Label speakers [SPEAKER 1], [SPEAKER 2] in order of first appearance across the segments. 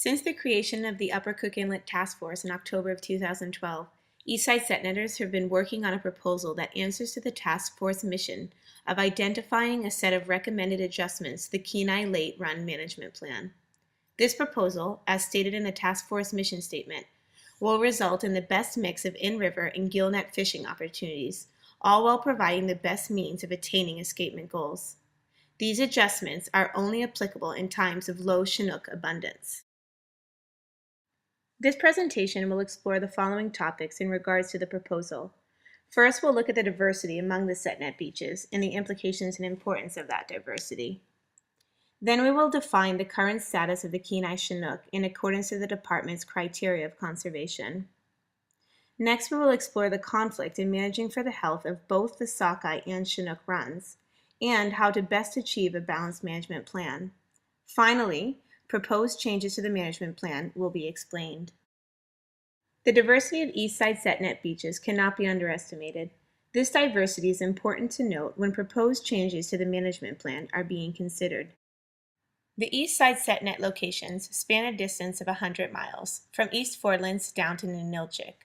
[SPEAKER 1] Since the creation of the Upper Cook Inlet Task Force in October of 2012, Eastside Senators have been working on a proposal that answers to the task force mission of identifying a set of recommended adjustments to the Kenai Lake Run Management Plan. This proposal, as stated in the task force mission statement, will result in the best mix of in-river and gillnet fishing opportunities, all while providing the best means of attaining escapement goals. These adjustments are only applicable in times of low Chinook abundance. This presentation will explore the following topics in regards to the proposal. First, we'll look at the diversity among the setnet beaches and the implications and importance of that diversity. Then we will define the current status of the Kenai Chinook in accordance to the Department's criteria of conservation. Next, we will explore the conflict in managing for the health of both the sockeye and Chinook runs, and how to best achieve a balanced management plan. Finally, proposed changes to the management plan will be explained. The diversity of Eastside setnet beaches cannot be underestimated. This diversity is important to note when proposed changes to the management plan are being considered. The Eastside setnet locations span a distance of 100 miles, from East Fordlands down to Ninilchik.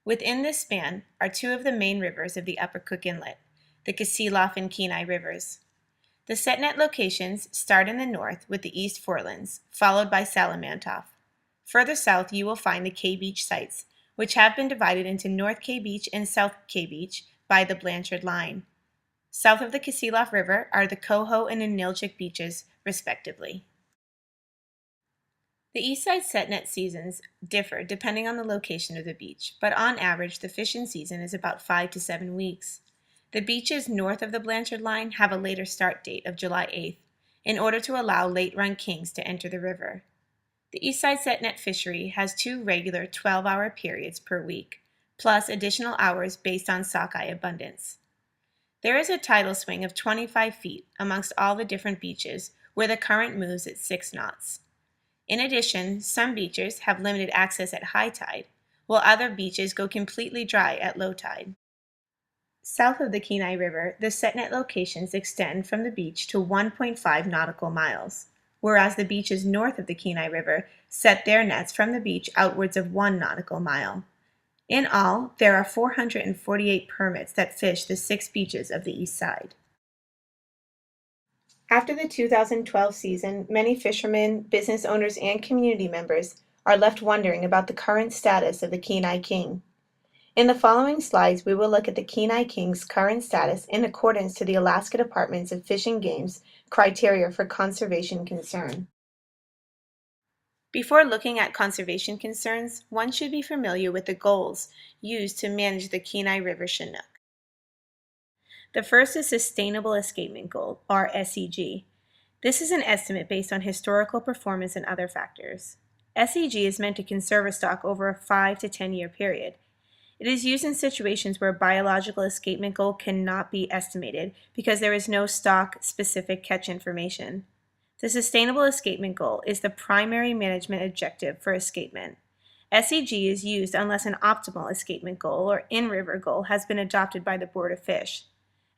[SPEAKER 1] Within this span are two of the main rivers of the Upper Cook Inlet, the Kasilof and Kenai rivers. The setnet locations start in the north with the East Fordlands, followed by Salamantoff. Further south, you will find the K Beach sites, which have been divided into North K Beach and South K Beach by the Blanchard Line. South of the Kasilof River are the Coho and Ninilchik beaches, respectively. The Eastside setnet seasons differ depending on the location of the beach, but on average, the fishing season is about 5 to 7 weeks. The beaches north of the Blanchard Line have a later start date of July 8th, in order to allow late-run kings to enter the river. The Eastside setnet fishery has 2 regular 12-hour periods per week, plus additional hours based on sockeye abundance. There is a tidal swing of 25 feet amongst all the different beaches, where the current moves at 6 knots. In addition, some beaches have limited access at high tide, while other beaches go completely dry at low tide. South of the Kenai River, the setnet locations extend from the beach to 1.5 nautical miles, whereas the beaches north of the Kenai River set their nets from the beach outwards of 1 nautical mile. In all, there are 448 permits that fish the 6 beaches of the east side. After the 2012 season, many fishermen, business owners, and community members are left wondering about the current status of the Kenai King. In the following slides, we will look at the Kenai King's current status in accordance to the Alaska Department of Fish and Game's criteria for conservation concern. Before looking at conservation concerns, one should be familiar with the goals used to manage the Kenai River Chinook. The first is Sustainable Escapement Goal, or SEG. This is an estimate based on historical performance and other factors. SEG is meant to conserve a stock over a 5 to 10 year period. It is used in situations where biological escapement goal cannot be estimated because there is no stock-specific catch information. The Sustainable Escapement Goal is the primary management objective for escapement. SEG is used unless an optimal escapement goal or in-river goal has been adopted by the Board of Fish.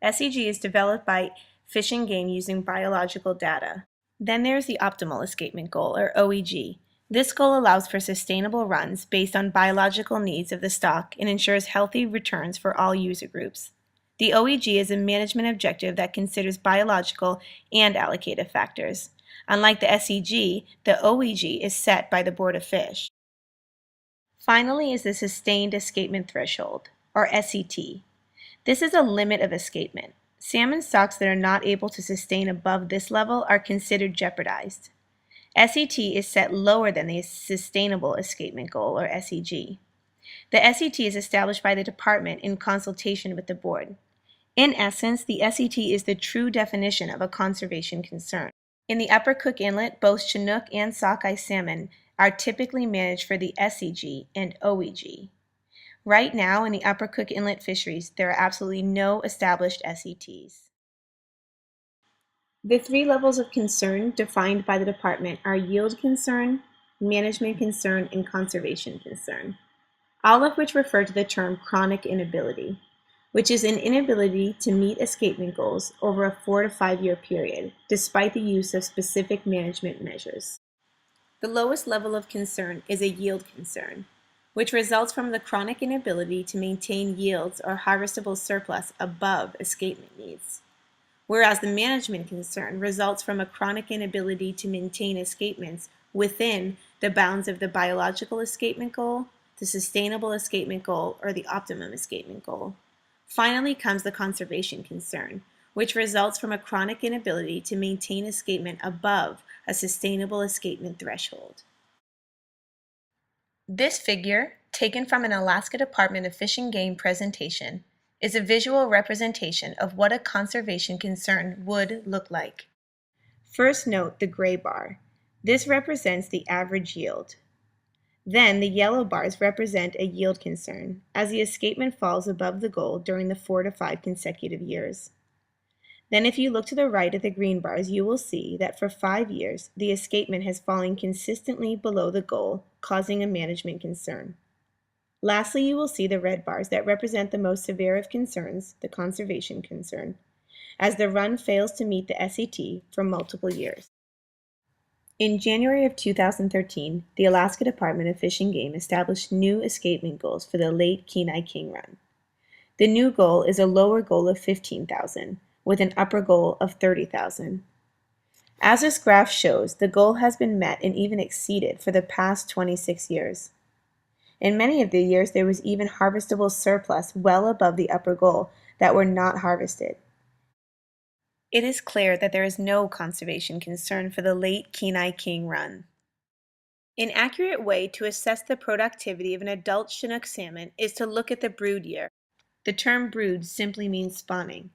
[SPEAKER 1] SEG is developed by Fish and Game using biological data. Then there is the Optimal Escapement Goal, or OEG. This goal allows for sustainable runs based on biological needs of the stock and ensures healthy returns for all user groups. The OEG is a management objective that considers biological and allocative factors. Unlike the SEG, the OEG is set by the Board of Fish. Finally is the Sustained Escapement Threshold, or SET. This is a limit of escapement. Salmon stocks that are not able to sustain above this level are considered jeopardized. SET is set lower than the Sustainable Escapement Goal, or SEG. The SET is established by the department in consultation with the board. In essence, the SET is the true definition of a conservation concern. In the Upper Cook Inlet, both Chinook and sockeye salmon are typically managed for the SEG and OEG. Right now, in the Upper Cook Inlet fisheries, there are absolutely no established SETs. The 3 levels of concern defined by the department are yield concern, management concern, and conservation concern, all of which refer to the term chronic inability, which is an inability to meet escapement goals over a 4 to 5 year period, despite the use of specific management measures. The lowest level of concern is a yield concern, which results from the chronic inability to maintain yields or harvestable surplus above escapement needs, whereas the management concern results from a chronic inability to maintain escapements within the bounds of the biological escapement goal, the sustainable escapement goal, or the optimum escapement goal. Finally comes the conservation concern, which results from a chronic inability to maintain escapement above a sustainable escapement threshold. This figure, taken from an Alaska Department of Fish and Game presentation, is a visual representation of what a conservation concern would look like. First note the gray bar. This represents the average yield. Then the yellow bars represent a yield concern, as the escapement falls above the goal during the 4 to 5 consecutive years. Then if you look to the right at the green bars, you will see that for 5 years, the escapement has fallen consistently below the goal, causing a management concern. Lastly, you will see the red bars that represent the most severe of concerns, the conservation concern, as the run fails to meet the SET for multiple years. In January of 2013, the Alaska Department of Fish and Game established new escapement goals for the late Kenai King run. The new goal is a lower goal of 15,000, with an upper goal of 30,000. As this graph shows, the goal has been met and even exceeded for the past 26 years. In many of the years, there was even harvestable surplus well above the upper goal that were not harvested. It is clear that there is no conservation concern for the late Kenai King run. An accurate way to assess the productivity of an adult Chinook salmon is to look at the brood year. The term brood simply means spawning.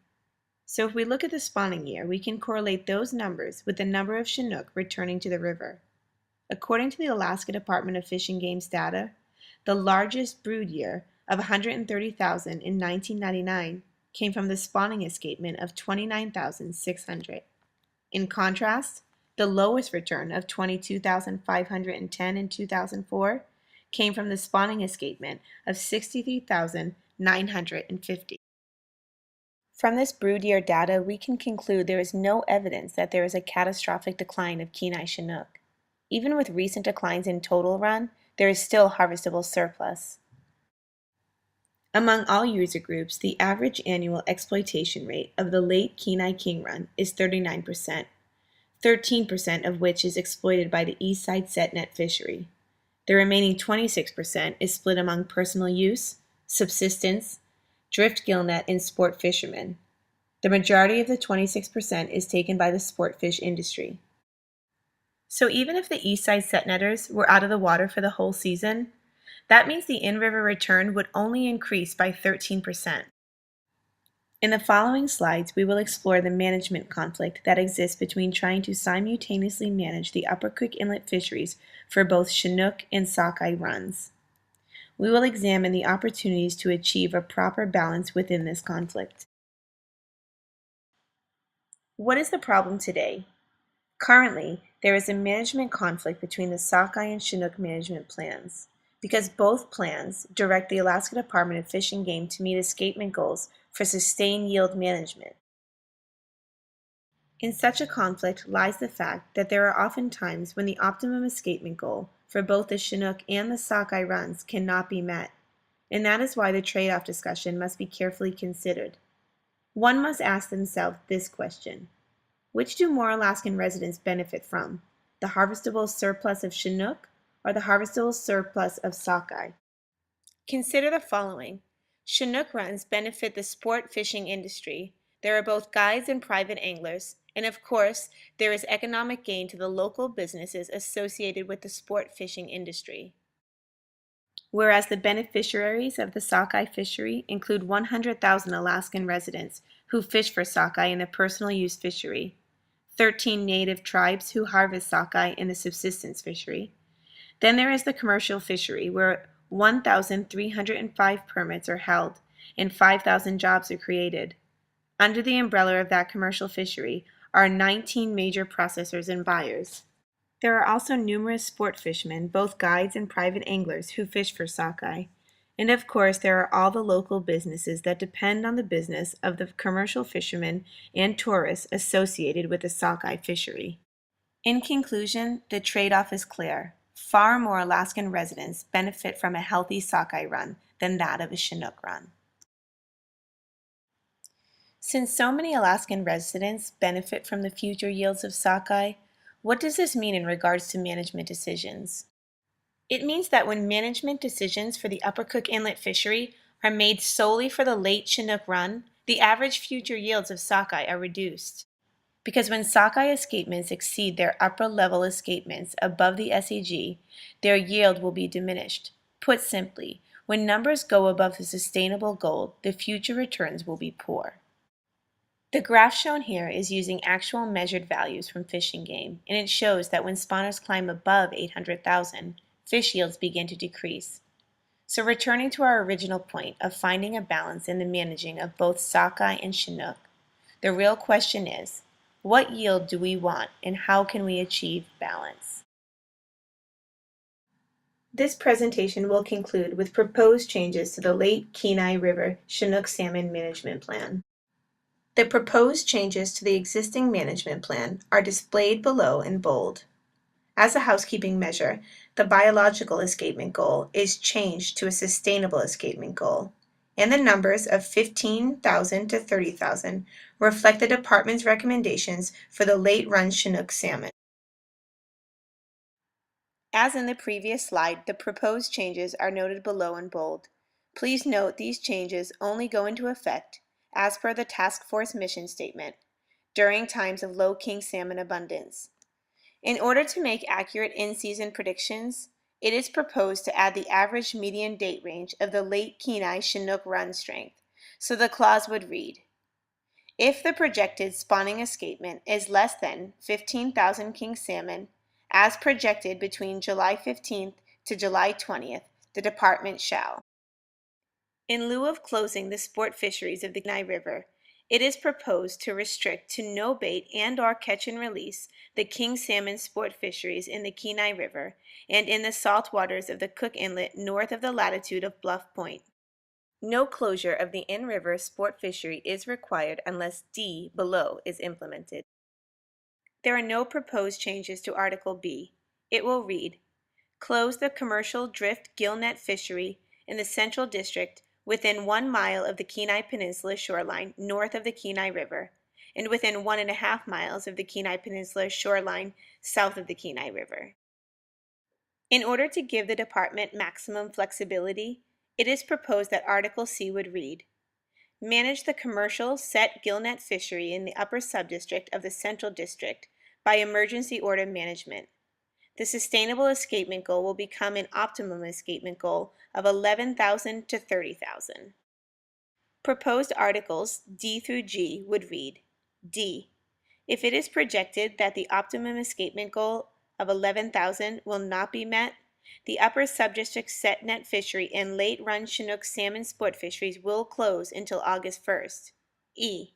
[SPEAKER 1] So if we look at the spawning year, we can correlate those numbers with the number of Chinook returning to the river. According to the Alaska Department of Fish and Game's data, the largest brood year of 130,000 in 1999 came from the spawning escapement of 29,600. In contrast, the lowest return of 22,510 in 2004 came from the spawning escapement of 63,950. From this brood year data, we can conclude there is no evidence that there is a catastrophic decline of Kenai Chinook. Even with recent declines in total run, there is still harvestable surplus. Among all user groups, the average annual exploitation rate of the late Kenai King run is 39%, 13% of which is exploited by the Eastside Setnet fishery. The remaining 26% is split among personal use, subsistence, drift gillnet, and sport fishermen. The majority of the 26% is taken by the sport fish industry. So even if the Eastside Setnetters were out of the water for the whole season, that means the in-river return would only increase by 13%. In the following slides, we will explore the management conflict that exists between trying to simultaneously manage the Upper Creek Inlet fisheries for both Chinook and sockeye runs. We will examine the opportunities to achieve a proper balance within this conflict. What is the problem today? Currently, there is a management conflict between the sockeye and Chinook management plans, because both plans direct the Alaska Department of Fish and Game to meet escapement goals for sustained yield management. In such a conflict lies the fact that there are often times when the optimum escapement goal for both the Chinook and the sockeye runs cannot be met, and that is why the trade-off discussion must be carefully considered. One must ask themselves this question: which do more Alaskan residents benefit from, the harvestable surplus of Chinook or the harvestable surplus of sockeye? Consider the following. Chinook runs benefit the sport fishing industry. There are both guides and private anglers, and of course, there is economic gain to the local businesses associated with the sport fishing industry. Whereas the beneficiaries of the sockeye fishery include 100,000 Alaskan residents who fish for sockeye in the personal use fishery, 13 native tribes who harvest sockeye in the subsistence fishery. Then there is the commercial fishery, where 1,305 permits are held and 5,000 jobs are created. Under the umbrella of that commercial fishery are 19 major processors and buyers. There are also numerous sport fishermen, both guides and private anglers, who fish for sockeye. And of course, there are all the local businesses that depend on the business of the commercial fishermen and tourists associated with the sockeye fishery. In conclusion, the trade-off is clear. Far more Alaskan residents benefit from a healthy sockeye run than that of a Chinook run. Since so many Alaskan residents benefit from the future yields of sockeye, what does this mean in regards to management decisions? It means that when management decisions for the Upper Cook Inlet fishery are made solely for the late Chinook run, the average future yields of sockeye are reduced. Because when sockeye escapements exceed their upper level escapements above the SEG, their yield will be diminished. Put simply, when numbers go above the sustainable goal, the future returns will be poor. The graph shown here is using actual measured values from Fish and Game, and it shows that when spawners climb above 800,000, fish yields begin to decrease. So returning to our original point of finding a balance in the managing of both sockeye and Chinook, the real question is, what yield do we want and how can we achieve balance? This presentation will conclude with proposed changes to the Lake Kenai River Chinook Salmon Management Plan. The proposed changes to the existing management plan are displayed below in bold. As a housekeeping measure, the biological escapement goal is changed to a sustainable escapement goal, and the numbers of 15,000 to 30,000 reflect the department's recommendations for the late-run Chinook salmon. As in the previous slide, the proposed changes are noted below in bold. Please note these changes only go into effect, as per the Task Force mission statement, during times of low king salmon abundance. In order to make accurate in-season predictions, it is proposed to add the average median date range of the late Kenai Chinook run strength, so the clause would read, if the projected spawning escapement is less than 15,000 king salmon, as projected between July 15th to July 20th, the department shall. In lieu of closing the sport fisheries of the Kenai River, it is proposed to restrict to no bait and/or catch and release the king salmon sport fisheries in the Kenai River and in the salt waters of the Cook Inlet north of the latitude of Bluff Point. No closure of the in-river sport fishery is required unless D below is implemented. There are no proposed changes to Article B. It will read, close the commercial drift gillnet fishery in the Central District within 1 mile of the Kenai Peninsula shoreline north of the Kenai River, and within 1.5 miles of the Kenai Peninsula shoreline south of the Kenai River. In order to give the department maximum flexibility, it is proposed that Article C would read, manage the commercial set gillnet fishery in the upper subdistrict of the Central District by emergency order management. The sustainable escapement goal will become an optimum escapement goal of 11,000 to 30,000. Proposed articles D through G would read, D. If it is projected that the optimum escapement goal of 11,000 will not be met, the upper subdistrict set net fishery and late-run Chinook salmon sport fisheries will close until August 1st. E.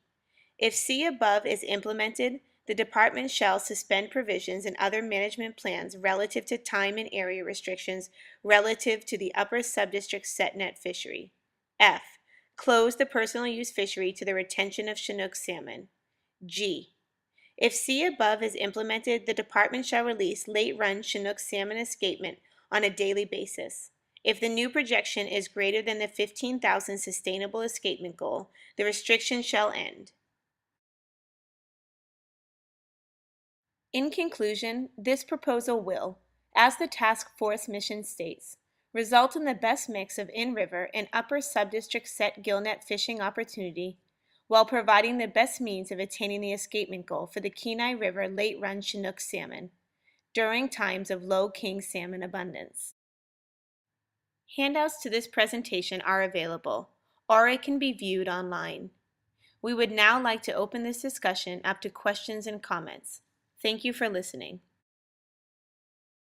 [SPEAKER 1] If C above is implemented, the department shall suspend provisions and other management plans relative to time and area restrictions relative to the upper subdistrict set net fishery. F. Close the personal use fishery to the retention of Chinook salmon. G. If C above is implemented, the department shall release late-run Chinook salmon escapement on a daily basis. If the new projection is greater than the 15,000 sustainable escapement goal, the restriction shall end. In conclusion, this proposal will, as the task force mission states, result in the best mix of in-river and upper subdistrict set gillnet fishing opportunity while providing the best means of attaining the escapement goal for the Kenai River late-run Chinook salmon during times of low king salmon abundance. Handouts to this presentation are available, or it can be viewed online. We would now like to open this discussion up to questions and comments. Thank you for listening.